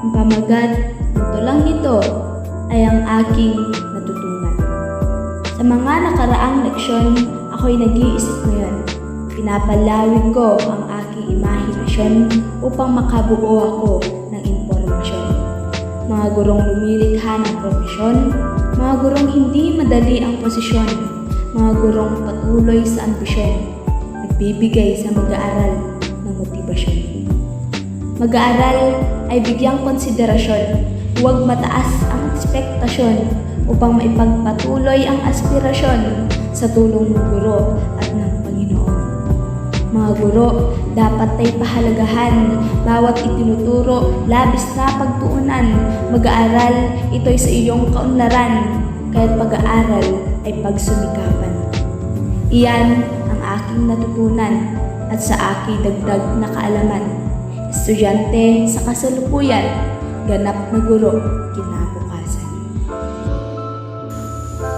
Ang pamagat ng tulang ito ay ang aking natutunan. Sa mga nakaraang leksyon, ako'y nag-iisip ngayon. Pinapalawig ko ang aking imahinasyon upang makabuo ako ng impormasyon. Mga gurong lumilikha ng propesyon, mga gurong hindi madali ang posisyon, mga gurong patuloy sa ambisyon, nagbibigay sa mag-aaral ng motibasyon. Mag-aaral ay bigyang konsiderasyon, huwag mataas ang ekspektasyon upang maipagpatuloy ang aspirasyon sa tulong ng guro at ng Panginoon. Mga guro, dapat ay pahalagahan, bawat itinuturo, labis na pagtuunan. Mag-aaral, ito'y sa iyong kaunlaran, kaya't pag-aaral ay pagsumikapan. Iyan ang aking natutunan at sa aking dagdag na kaalaman. Estudyante sa kasalukuyan, ganap na guro kinabukasan.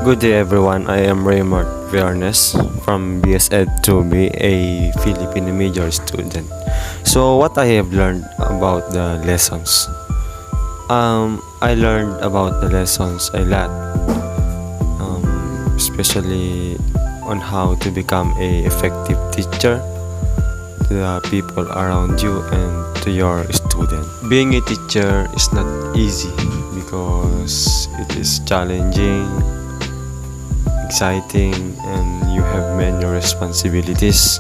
Good day everyone, I am Raymond Viernes from BS Ed 2B, a Filipino major student. So what I have learned about the lessons? I learned about the lessons a lot, especially on how to become a effective teacher to the people around you and to your student. Being a teacher is not easy because it is challenging, exciting, and you have many responsibilities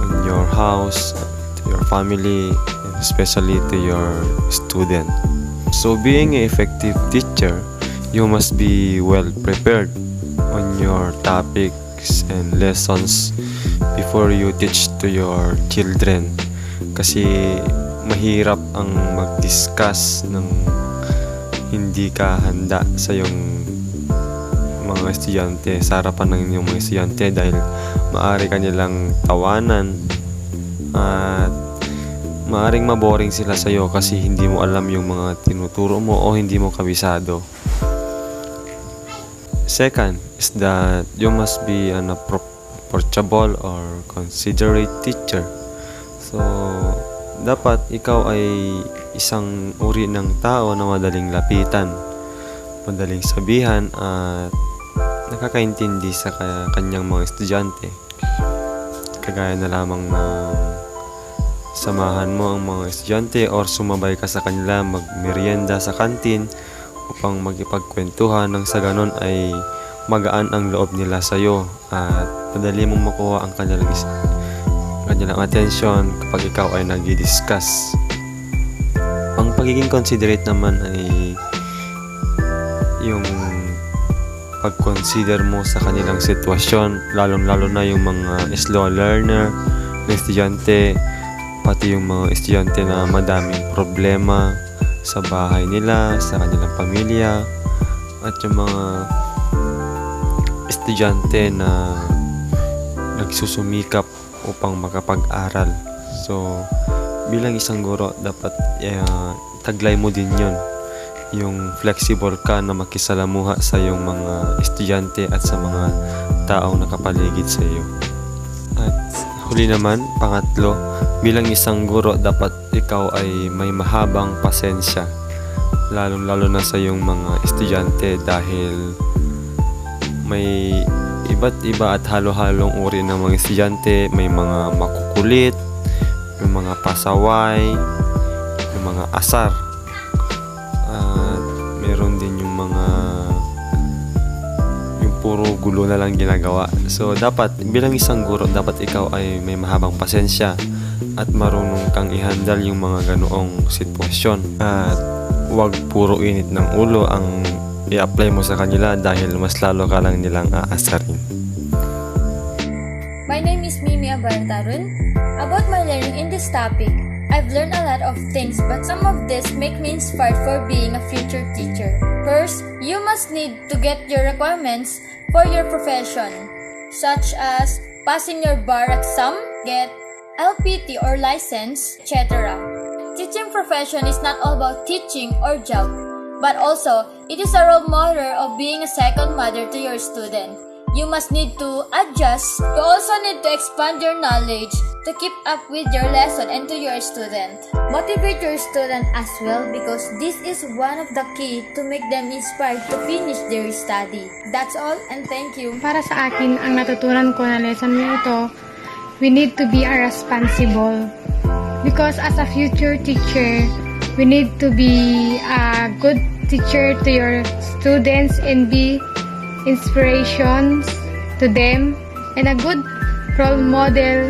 in your house, to your family, and especially to your student. So being an effective teacher, you must be well prepared on your topics and lessons before you teach to your children, kasi mahirap ang mag-discuss ng hindi ka handa sa iyong mga estudyante, sa harapan ng inyong mga estudyante, dahil maaari ka nilang tawanan at maaring maboring sila sa iyo kasi hindi mo alam yung mga tinuturo mo o hindi mo kabisado. Second is that you must be an approachable or considerate teacher. So, dapat ikaw ay isang uri ng tao na madaling lapitan, madaling sabihan at nakakaintindi sa kanyang mga estudyante. Kagaya na lamang ng samahan mo ang mga estudyante or sumabay ka sa kanila magmerienda sa kantin upang magipagkwentuhan, nang sa ganon ay magaan ang loob nila sa iyo at madali mong makuha ang kanilang attention kapag ikaw ay nag-discuss. Ang pagiging considerate naman ay yung pag-consider mo sa kanilang sitwasyon, lalong-lalo na yung mga slow learner na estudyante, pati yung mga estudyante na madaming problema sa bahay nila, sa kanilang pamilya, at yung mga estudyante na nagsusumikap upang makapag-aral. So, bilang isang guro, dapat taglay mo din yon, yung flexible ka na makisalamuha sa iyong mga estudyante at sa mga taong nakapaligid sa iyo. At huli naman, pangatlo, bilang isang guro, dapat ikaw ay may mahabang pasensya, lalong-lalo na sa iyong mga estudyante, dahil may iba't iba at halo-halong uri ng mga estudyante. May mga makukulit, may mga pasaway, may mga asar, at meron din yung mga puro gulo na lang ginagawa. So dapat bilang isang guro, dapat ikaw ay may mahabang pasensya at marunong kang i-handle yung mga ganoong sitwasyon, at huwag puro init ng ulo ang i-apply mo sa kanila dahil mas lalo ka lang nilang aasarin. My name is Mimi Abartarun. About my learning in this topic, I've learned a lot of things, but some of this make me inspired for being a future teacher. First, you must need to get your requirements for your profession, such as passing your bar exam, get LPT or license, etc. Teaching profession is not all about teaching or job, but also it is a role model of being a second mother to your student. you must need to adjust. You also need to expand your knowledge to keep up with your lesson and to your student. Motivate your student as well because this is one of the key to make them inspired to finish their study. That's all and thank you. Para sa akin, ang natutunan ko na lesson nito, we need to be responsible. Because as a future teacher, we need to be a good teacher to your students and be inspirations to them and a good role model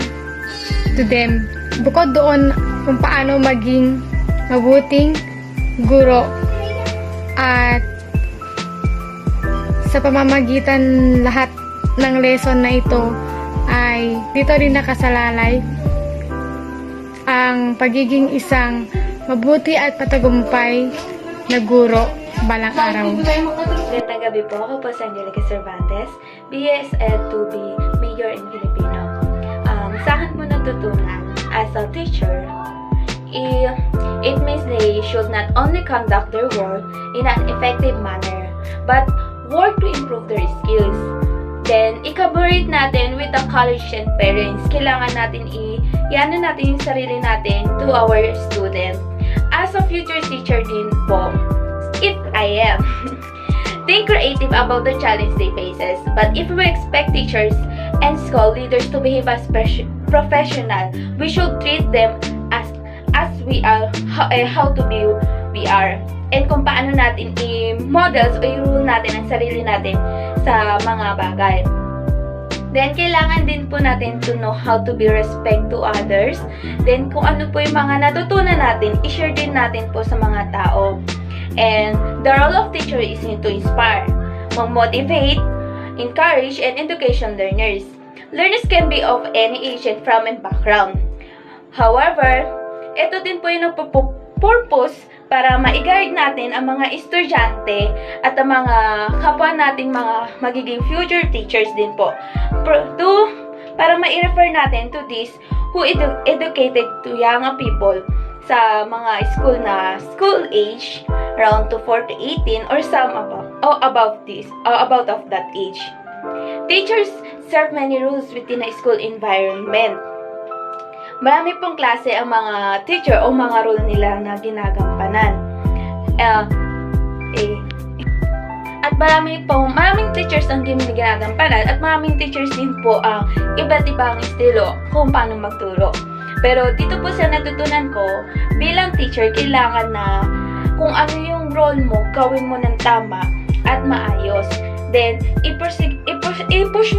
to them. Bukod doon kung paano maging mabuting guro at sa pamamagitan lahat ng lesson na ito ay dito rin nakasalalay ang pagiging isang mabuti at patagumpay na guro balang araw. Magandang gabi po. Ako po si Angelica Cervantes, BS Ed 2B, Major in Filipino. Sa akin po natutunan as a teacher, it means they should not only conduct their work in an effective manner, but work to improve their skills. Then, i-collaborate natin with the college and parents. Kailangan natin i-ano natin yung sarili natin to our student. As a future teacher din po, if I am, think creative about the challenge they faces. But if we expect teachers and school leaders to behave as professional, we should treat them as we are, how to be we are. And kung paano natin i-models o i-rule natin ang sarili natin sa mga bagay. Then, kailangan din po natin to know how to be respect to others. Then, kung ano po yung mga natutunan natin, i-share din natin po sa mga tao. And, the role of teacher is to inspire, mag-motivate, encourage, and education learners. Learners can be of any age and from and background. However, ito din po yung purpose para ma-guide natin ang mga estudyante at ang mga kapwa nating mga magiging future teachers din po. Para ma-refer natin to this who educated to young people sa mga school age around to 4 to 18 or some above of that age. Teachers serve many roles within a school environment. Marami pong klase ang mga teacher o mga role nila na ginagampanan. At maraming teachers ang ginagampanan at maraming teachers din po ang iba't ibang estilo kung paano magturo. Pero dito po sa natutunan ko, bilang teacher, kailangan na kung ano yung role mo, gawin mo ng tama at maayos. Then, i-push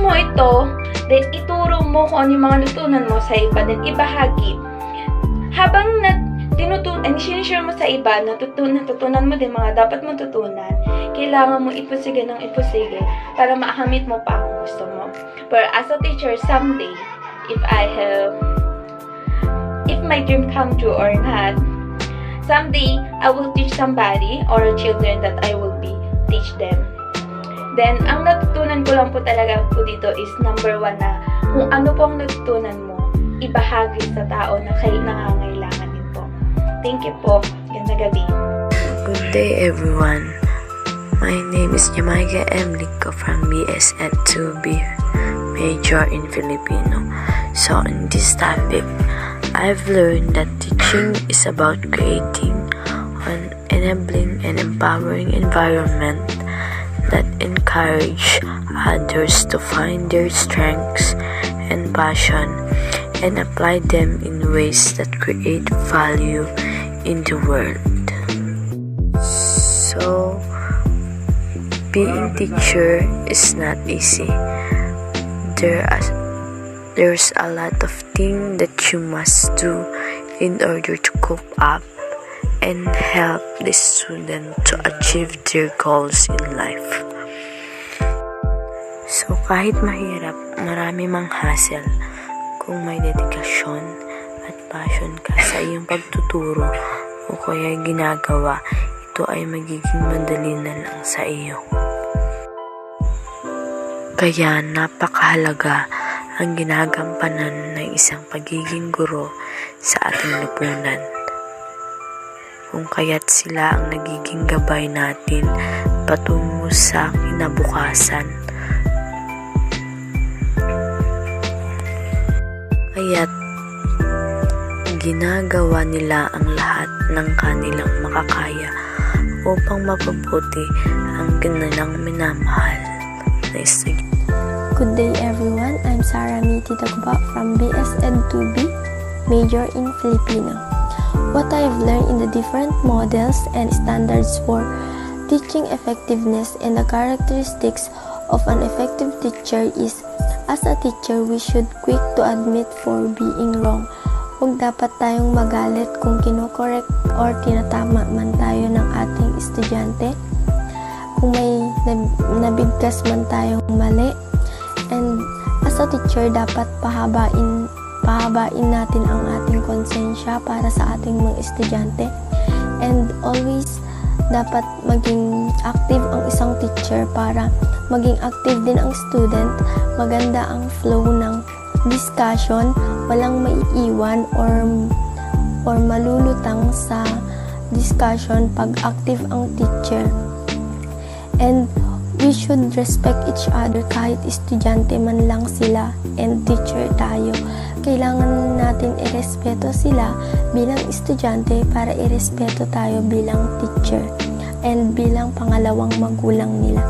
mo ito, then ituro mo kung ano yung mga natutunan mo sa iba, then ibahagi. Habang sinishare mo sa iba, natutunan mo din mga dapat mong tutunan, kailangan mo ipusige ng ipusige para maahamit mo pa ang gusto mo. But as a teacher, someday, if my dream come true or not, someday, I will teach somebody or children that I will teach them. Then, ang natutunan ko lang po talaga po dito is number 1 na kung ano po ang natutunan mo, ibahagi sa tao na kayo nangangailangan din po. Thank you po. Ganda gabi. Good day everyone. My name is Jamaica M. Lico from BS at 2B, Major in Filipino. So in this topic, I've learned that teaching is about creating an enabling and empowering environment that encourage others to find their strengths and passion and apply them in ways that create value in the world. So, being teacher is not easy. There's a lot of things that you must do in order to cope up and help the student to achieve their goals in life. So kahit mahirap, marami mang hassle, kung may dedikasyon at passion ka sa iyong pagtuturo o kaya ginagawa, ito ay magiging madali na lang sa iyo. Kaya napakahalaga ang ginagampanan ng isang pagiging guro sa ating lipunan. Kung kaya't sila ang nagiging gabay natin patungo sa kinabukasan Kaya't ginagawa nila ang lahat ng kanilang makakaya upang mapabuti ang kanilang minamahal na estudyante. Good day everyone, I'm Sarah Miti Tagba from BS Ed 2B, major in Filipino. What I've learned in the different models and standards for teaching effectiveness and the characteristics of an effective teacher is, as a teacher, we should quick to admit for being wrong. Huwag dapat tayong magalit kung kinokorek or tinatama man tayo ng ating estudyante. Kung may nabigkas man tayong mali. And as a teacher, dapat pahabain natin ang ating konsensya para sa ating mga estudyante. And always, dapat maging active ang isang teacher para maging active din ang student. Maganda ang flow ng discussion, walang maiiwan or malulutang sa discussion pag active ang teacher. And we should respect each other kahit estudyante man lang sila and teacher tayo. Kailangan natin irespeto sila bilang estudyante para irespeto tayo bilang teacher and bilang pangalawang magulang nila.